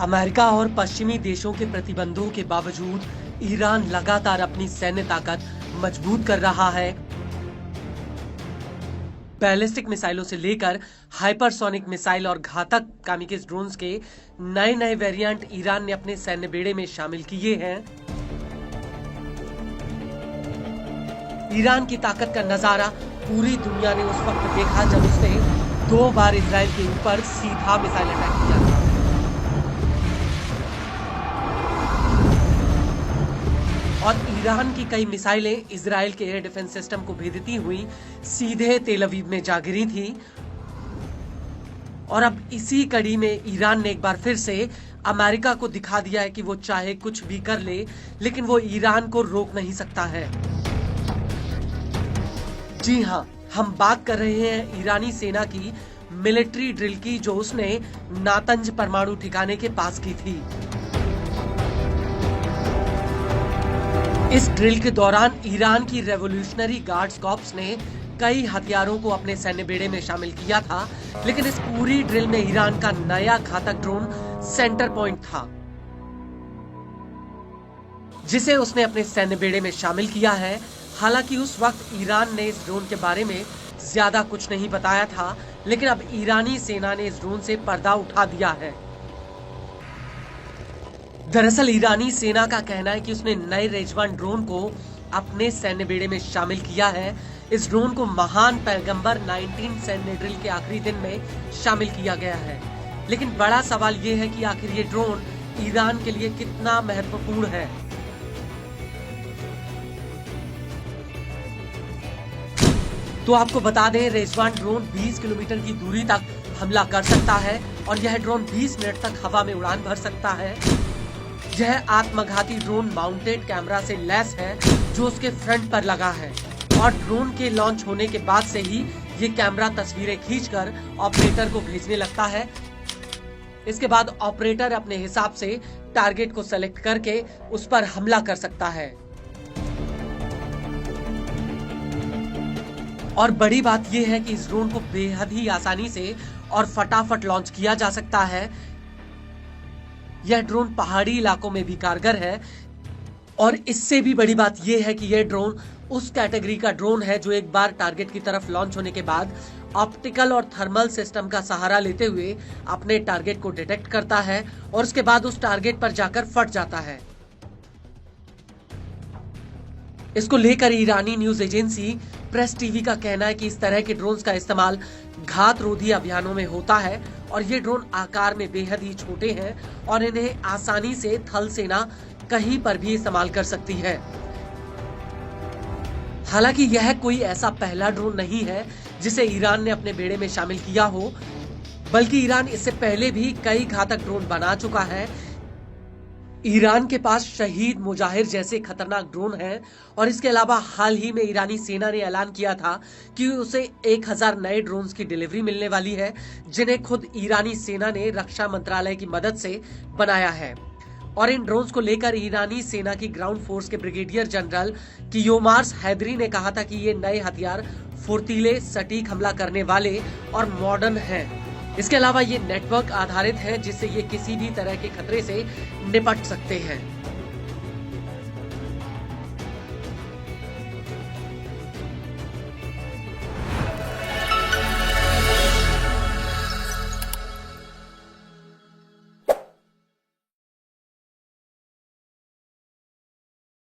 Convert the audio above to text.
America और पश्चिमी देशों के प्रतिबंधों के बावजूद ईरान लगातार अपनी सैन्य ताकत मजबूत कर रहा है। बैलिस्टिक मिसाइलों से लेकर हाइपरसोनिक मिसाइल और घातक कामिकेज ड्रोन्स के नए नए वेरिएंट ईरान ने अपने सैन्य बेड़े में शामिल किए हैं। ईरान की ताकत का नजारा पूरी दुनिया ने उस वक्त देखा जब उसने 2 बार इजराइल के ऊपर सीधा मिसाइल अटैक किया था। और ईरान की कई मिसाइलें इजराइल के एयर डिफेंस सिस्टम को भेदती हुई सीधे तेल अवीव में जा गिरी थी। और अब इसी कड़ी में ईरान ने एक बार फिर से अमेरिका को दिखा दिया है कि वो चाहे कुछ भी कर ले, लेकिन वो ईरान को रोक नहीं सकता है। जी हां, हम बात कर रहे हैं ईरानी सेना की मिलिट्री ड्रिल की, जो उसने नातंज परमाणु ठिकाने के पास की थी। इस ड्रिल के दौरान ईरान की रेवोल्यूशनरी गार्ड्स कॉर्प्स ने कई हथियारों को अपने सैन्य बेड़े में शामिल किया था, लेकिन इस पूरी ड्रिल में ईरान का नया घातक ड्रोन सेंटर पॉइंट था, जिसे उसने अपने सैन्य बेड़े में शामिल किया है। हालांकि उस वक्त ईरान ने इस ड्रोन के बारे में ज्यादा कुछ नहीं बताया था, लेकिन अब ईरानी सेना ने इस ड्रोन से पर्दा उठा दिया है। दरअसल ईरानी सेना का कहना है कि उसने नए रेजवान ड्रोन को अपने सैन्य बेड़े में शामिल किया है। इस ड्रोन को महान पैगंबर 19 सैन्य ड्रिल के आखिरी दिन में शामिल किया गया है। लेकिन बड़ा सवाल यह है कि आखिर ये ड्रोन ईरान के लिए कितना महत्वपूर्ण है। तो आपको बता दें, रेजवान ड्रोन 20 किलोमीटर की दूरी तक हमला कर सकता है और यह ड्रोन 20 मिनट तक हवा में उड़ान भर सकता है। यह आत्मघाती ड्रोन माउंटेड कैमरा से लैस है, जो उसके फ्रंट पर लगा है, और ड्रोन के लॉन्च होने के बाद से ही ये कैमरा तस्वीरें खींचकर ऑपरेटर को भेजने लगता है। इसके बाद ऑपरेटर अपने हिसाब से टारगेट को सेलेक्ट करके उस पर हमला कर सकता है। और बड़ी बात यह है कि इस ड्रोन को बेहद ही आसानी से और फटाफट लॉन्च किया जा सकता है। यह ड्रोन पहाड़ी इलाकों में भी कारगर है, और इससे भी बड़ी बात यह है कि यह ड्रोन उस कैटेगरी का ड्रोन है जो एक बार टारगेट की तरफ लॉन्च होने के बाद ऑप्टिकल और थर्मल सिस्टम का सहारा लेते हुए अपने टारगेट को डिटेक्ट करता है और उसके बाद उस टारगेट पर जाकर फट जाता है। इसको लेकर ईरानी न्यूज एजेंसी प्रेस टीवी का कहना है कि इस तरह के ड्रोन्स का इस्तेमाल घात रोधी अभियानों में होता है, और ये ड्रोन आकार में बेहद ही छोटे हैं और इन्हें आसानी से थल सेना कहीं पर भी इस्तेमाल कर सकती है। हालांकि यह कोई ऐसा पहला ड्रोन नहीं है जिसे ईरान ने अपने बेड़े में शामिल किया हो, बल्कि ईरान इससे पहले भी कई घातक ड्रोन बना चुका है। ईरान के पास शहीद मुजाहिर जैसे खतरनाक ड्रोन हैं, और इसके अलावा हाल ही में ईरानी सेना ने ऐलान किया था कि उसे 1000 नए ड्रोन्स की डिलीवरी मिलने वाली है, जिन्हें खुद ईरानी सेना ने रक्षा मंत्रालय की मदद से बनाया है। और इन ड्रोन्स को लेकर ईरानी सेना की ग्राउंड फोर्स के ब्रिगेडियर जनरल कियोमार्स हैदरी ने कहा था कि ये नए हथियार फुर्तीले, सटीक हमला करने वाले और मॉडर्न हैं। इसके अलावा ये नेटवर्क आधारित है, जिससे ये किसी भी तरह के खतरे से निपट सकते हैं।